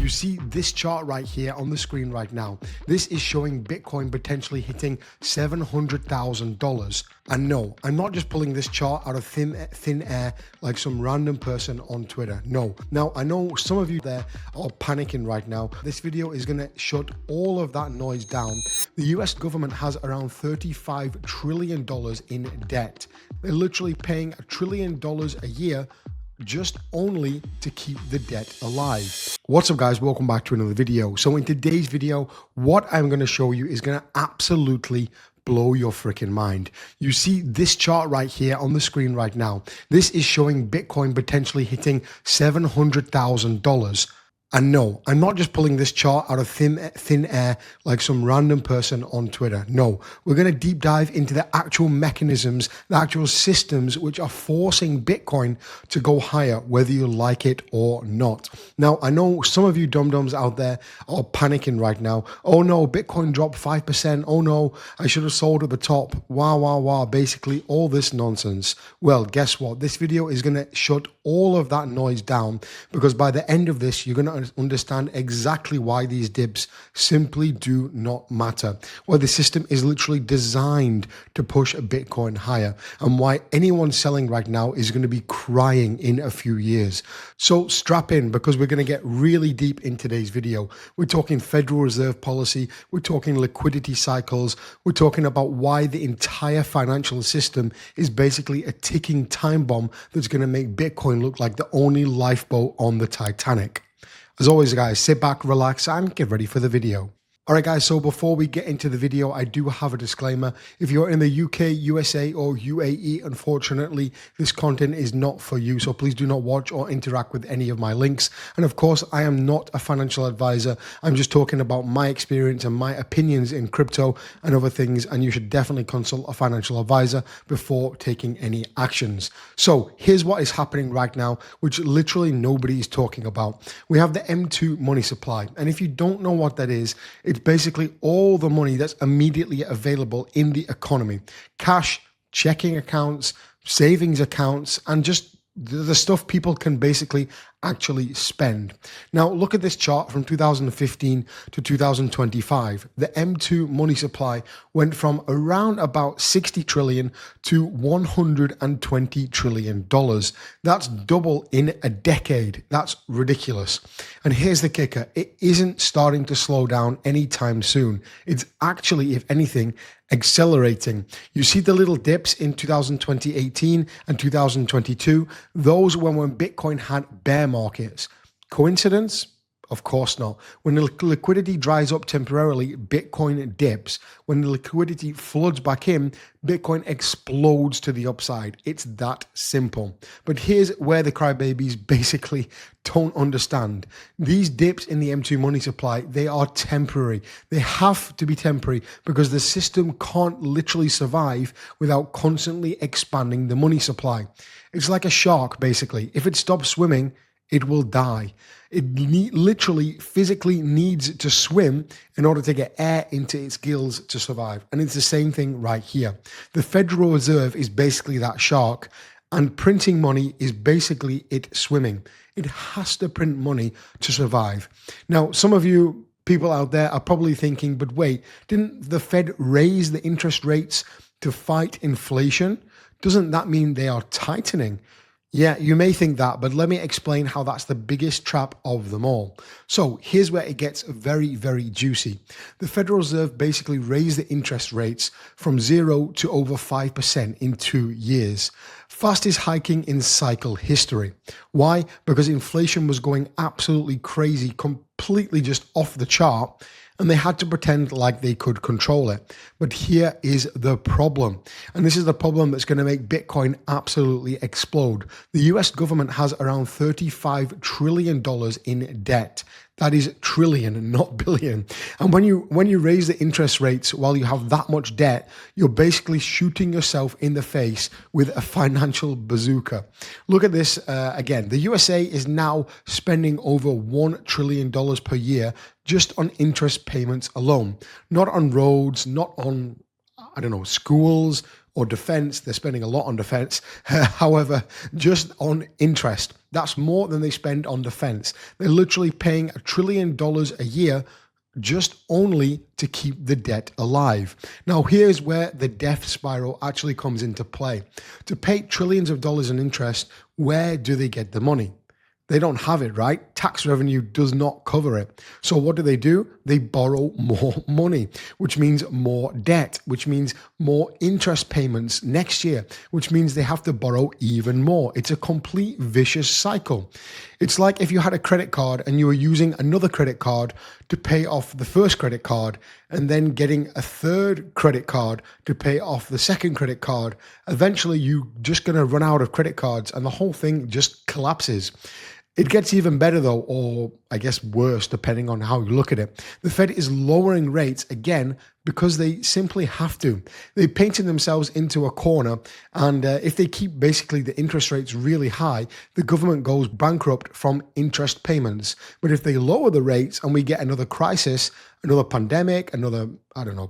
You see this chart right here on the screen right now. This is showing Bitcoin potentially hitting $700,000. And no, I'm not just pulling this chart out of thin air like some random person on Twitter. No. Now, I know some of you there are panicking right now. This video is going to shut all of that noise down. The US government has around $35 trillion in debt. They're literally paying $1 trillion a year just only to keep the debt alive. What's up, guys? Welcome back to another video. So in today's video, what I'm going to show you is going to absolutely blow your freaking mind. You see this chart right here on the screen right now. This is showing Bitcoin potentially hitting $700,000. And no, I'm not just pulling this chart out of thin air like some random person on Twitter. No, we're going to deep dive into the actual mechanisms, the actual systems which are forcing Bitcoin to go higher, whether you like it or not. Now, I know some of you dum-dums out there are panicking right now. Oh no, Bitcoin dropped 5%. Oh no, I should have sold at the top. Wow. Basically all this nonsense. Well, guess what? This video is going to shut all of that noise down, because by the end of this, you're going to understand exactly why these dips simply do not matter, why the system is literally designed to push Bitcoin higher, and why anyone selling right now is going to be crying in a few years. So strap in, because we're going to get really deep in today's video. We're talking Federal Reserve policy, we're talking liquidity cycles, we're talking about why the entire financial system is basically a ticking time bomb that's going to make Bitcoin look like the only lifeboat on the Titanic. As always, guys, sit back, relax, and get ready for the video. All right, guys, so before we get into the video, I do have a disclaimer. If you're in the UK, USA, or UAE, unfortunately, this content is not for you. So please do not watch or interact with any of my links. And of course, I am not a financial advisor. I'm just talking about my experience and my opinions in crypto and other things. And you should definitely consult a financial advisor before taking any actions. So here's what is happening right now, which literally nobody is talking about. We have the M2 money supply. And if you don't know what that is, it's basically all the money that's immediately available in the economy. Cash, checking accounts, savings accounts, and just the stuff people can basically actually spend. Now, look at this chart from 2015 to 2025. The M2 money supply went from around about 60 trillion to $120 trillion. That's double in a decade. That's ridiculous. And here's the kicker. It isn't starting to slow down anytime soon. It's actually, if anything, accelerating. You see the little dips in 2018 and 2022. Those were when Bitcoin had bear markets. Coincidence? Of course not. When the liquidity dries up temporarily, Bitcoin dips. When the liquidity floods back in, Bitcoin explodes to the upside. It's that simple. But here's where the crybabies basically don't understand. These dips in the M2 money supply, they are temporary. They have to be temporary, because the system can't literally survive without constantly expanding the money supply. It's like a shark, basically. If it stops swimming, it will die. It literally physically needs to swim in order to get air into its gills to survive. And it's the same thing right here. The Federal Reserve is basically that shark, and printing money is basically it swimming. It has to print money to survive. Now, some of you people out there are probably thinking, but wait, didn't the Fed raise the interest rates to fight inflation? Doesn't that mean they are tightening? Yeah, you may think that, but let me explain how that's the biggest trap of them all. So here's where it gets very, very juicy. The Federal Reserve basically raised the interest rates from 0 to over 5% in 2 years. Fastest hiking in cycle history. Why? Because inflation was going absolutely crazy, completely just off the chart, and they had to pretend like they could control it. But here is the problem. And this is the problem that's going to make Bitcoin absolutely explode. The US government has around $35 trillion in debt. That is trillion, not billion. And when you raise the interest rates while you have that much debt, you're basically shooting yourself in the face with a financial bazooka. Look at this again. The USA is now spending over $1 trillion per year just on interest payments alone, not on roads, not on I don't know, schools or defense. They're spending a lot on defense. However, just on interest, that's more than they spend on defense. They're literally paying $1 trillion a year just only to keep the debt alive. Now, here's where the death spiral actually comes into play. To pay trillions of dollars in interest, where do they get the money? They don't have it, right? Tax revenue does not cover it. So what do? They borrow more money, which means more debt, which means more interest payments next year, which means they have to borrow even more. It's a complete vicious cycle. It's like if you had a credit card and you were using another credit card to pay off the first credit card and then getting a third credit card to pay off the second credit card. Eventually, you're just going to run out of credit cards and the whole thing just collapses. It gets even better though, or I guess worse, depending on how you look at it. The Fed is lowering rates again because they simply have to. They painted themselves into a corner, and if they keep basically the interest rates really high, the government goes bankrupt from interest payments. But if they lower the rates and we get another crisis, another pandemic, another,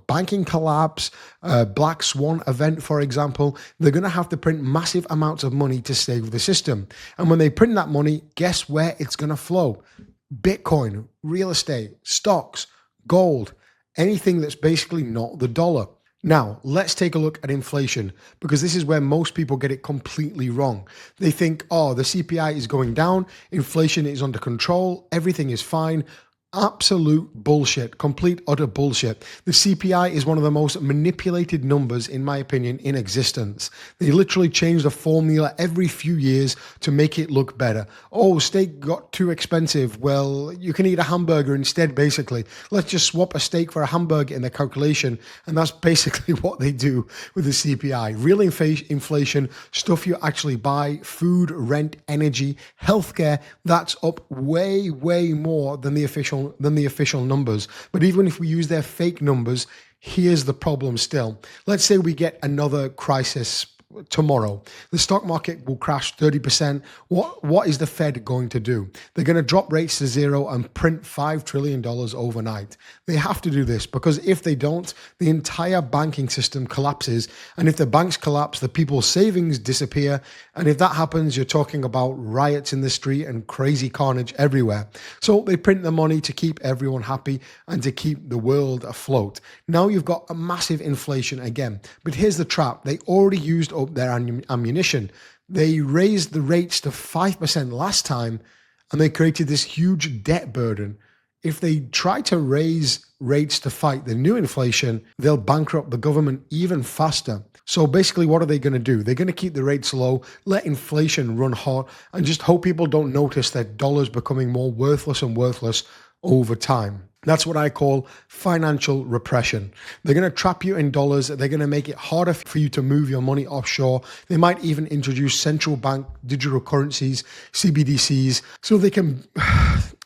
banking collapse, black swan event, for example, they're going to have to print massive amounts of money to save the system. And when they print that money, guess where it's going to flow? Bitcoin, real estate, stocks, gold, anything that's basically not the dollar. Now, let's take a look at inflation, because this is where most people get it completely wrong. They think, the CPI is going down, inflation is under control, everything is fine. Absolute bullshit, complete utter bullshit. The CPI is one of the most manipulated numbers, in my opinion, in existence. They literally change the formula every few years to make it look better. Oh, steak got too expensive. Well, you can eat a hamburger instead, basically. Let's just swap a steak for a hamburger in the calculation. And that's basically what they do with the CPI. Real inflation, stuff you actually buy, food, rent, energy, healthcare, that's up way, way more than the official numbers. But even if we use their fake numbers, here's the problem still. Let's say we get another crisis tomorrow. The stock market will crash 30%. What is the Fed going to do? They're going to drop rates to zero and print $5 trillion overnight. They have to do this because if they don't, the entire banking system collapses. And if the banks collapse, the people's savings disappear. And if that happens, you're talking about riots in the street and crazy carnage everywhere. So they print the money to keep everyone happy and to keep the world afloat. Now you've got a massive inflation again. But here's the trap. They already used up their ammunition. They raised the rates to 5% last time, and they created this huge debt burden. If they try to raise rates to fight the new inflation, they'll bankrupt the government even faster. So basically, what are they going to do? They're going to keep the rates low, let inflation run hot, and just hope people don't notice that dollars becoming more worthless and worthless over time. That's what I call financial repression. They're going to trap you in dollars. They're going to make it harder for you to move your money offshore. They might even introduce central bank digital currencies, CBDCs, so they can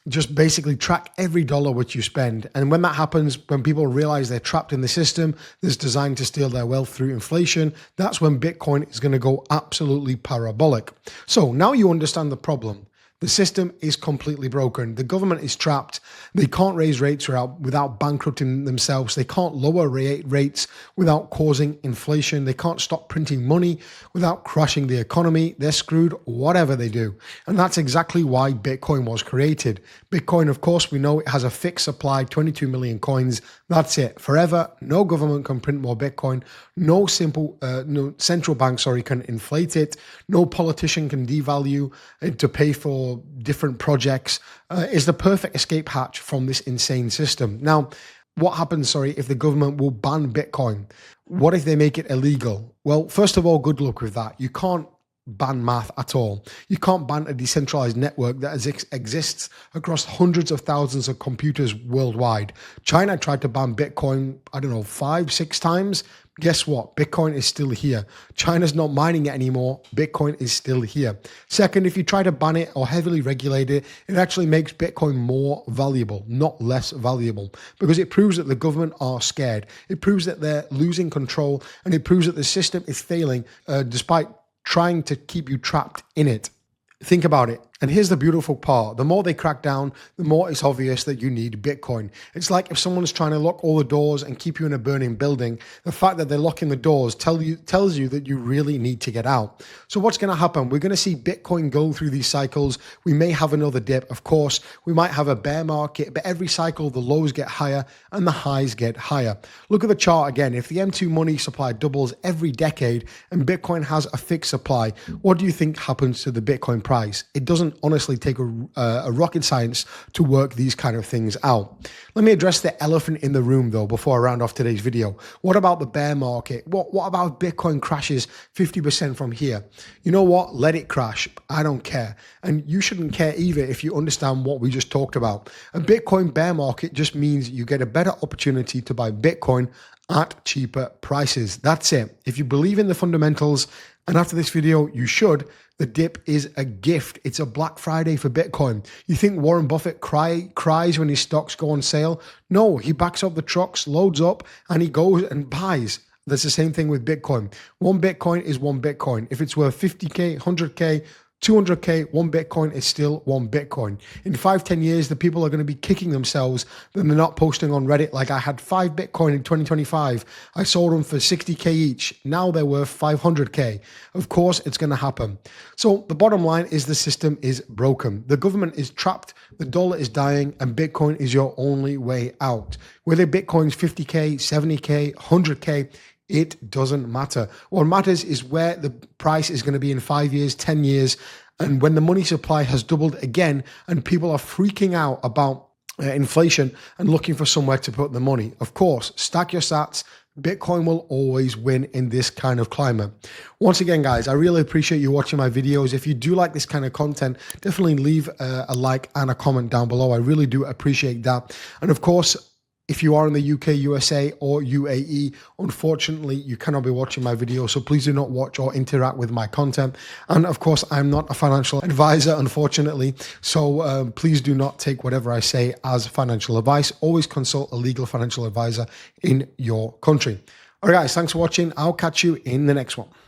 just basically track every dollar which you spend. And when that happens, when people realize they're trapped in the system that's designed to steal their wealth through inflation, that's when Bitcoin is going to go absolutely parabolic. So now you understand the problem. The system is completely broken. The government is trapped. They can't raise rates without bankrupting themselves. They can't lower rates without causing inflation. They can't stop printing money without crashing the economy. They're screwed whatever they do. And that's exactly why Bitcoin was created. Bitcoin, of course, we know it has a fixed supply, 22 million coins. That's it. Forever, no government can print more Bitcoin. No central bank, can inflate it. No politician can devalue it to pay for different projects. Is the perfect escape hatch from this insane system. Now, what happens, if the government will ban Bitcoin? What if they make it illegal? Well, first of all, good luck with that. You can't ban math at all. You can't ban a decentralized network that exists across hundreds of thousands of computers worldwide. China tried to ban Bitcoin, 5-6 times. Guess what? Bitcoin is still here. China's not mining it anymore. Bitcoin is still here. Second, if you try to ban it or heavily regulate it, it actually makes Bitcoin more valuable, not less valuable, because it proves that the government are scared. It proves that they're losing control, and it proves that the system is failing despite trying to keep you trapped in it. Think about it. And here's the beautiful part. The more they crack down, the more it's obvious that you need Bitcoin. It's like if someone's trying to lock all the doors and keep you in a burning building, the fact that they're locking the doors tells you that you really need to get out. So what's going to happen? We're going to see Bitcoin go through these cycles. We may have another dip. Of course, we might have a bear market, but every cycle, the lows get higher and the highs get higher. Look at the chart again. If the M2 money supply doubles every decade and Bitcoin has a fixed supply, what do you think happens to the Bitcoin price? It doesn't honestly take a rocket science to work these kind of things out. Let me address the elephant in the room though before I round off today's video. What about the bear market? What about Bitcoin crashes 50% from here? You know what? Let it crash. I don't care. And you shouldn't care either if you understand what we just talked about. A Bitcoin bear market just means you get a better opportunity to buy Bitcoin at cheaper prices. That's it. If you believe in the fundamentals, and after this video, you should, the dip is a gift. It's a Black Friday for Bitcoin. You think Warren Buffett cries when his stocks go on sale? No, he backs up the trucks, loads up, and he goes and buys. That's the same thing with Bitcoin. One Bitcoin is one Bitcoin. If it's worth 50K, 100K, 200K, one Bitcoin is still one Bitcoin. In 5-10 years, the people are going to be kicking themselves that they're not posting on Reddit. Like I had 5 Bitcoin in 2025. I sold them for 60K each. Now they're worth 500K. Of course, it's going to happen. So the bottom line is the system is broken. The government is trapped. The dollar is dying and Bitcoin is your only way out. Whether Bitcoin's 50K, 70K, 100K, it doesn't matter. What matters is where the price is going to be in 5 years, 10 years, and when the money supply has doubled again and people are freaking out about inflation and looking for somewhere to put the money. Of course, stack your sats. Bitcoin will always win in this kind of climate. Once again, guys, I really appreciate you watching my videos. If you do like this kind of content, definitely leave a like and a comment down below. I really do appreciate that. And of course, if you are in the UK, USA, or UAE, unfortunately, you cannot be watching my video, so please do not watch or interact with my content. And of course, I'm not a financial advisor, unfortunately, so please do not take whatever I say as financial advice. Always consult a legal financial advisor in your country. All right, guys, thanks for watching. I'll catch you in the next one.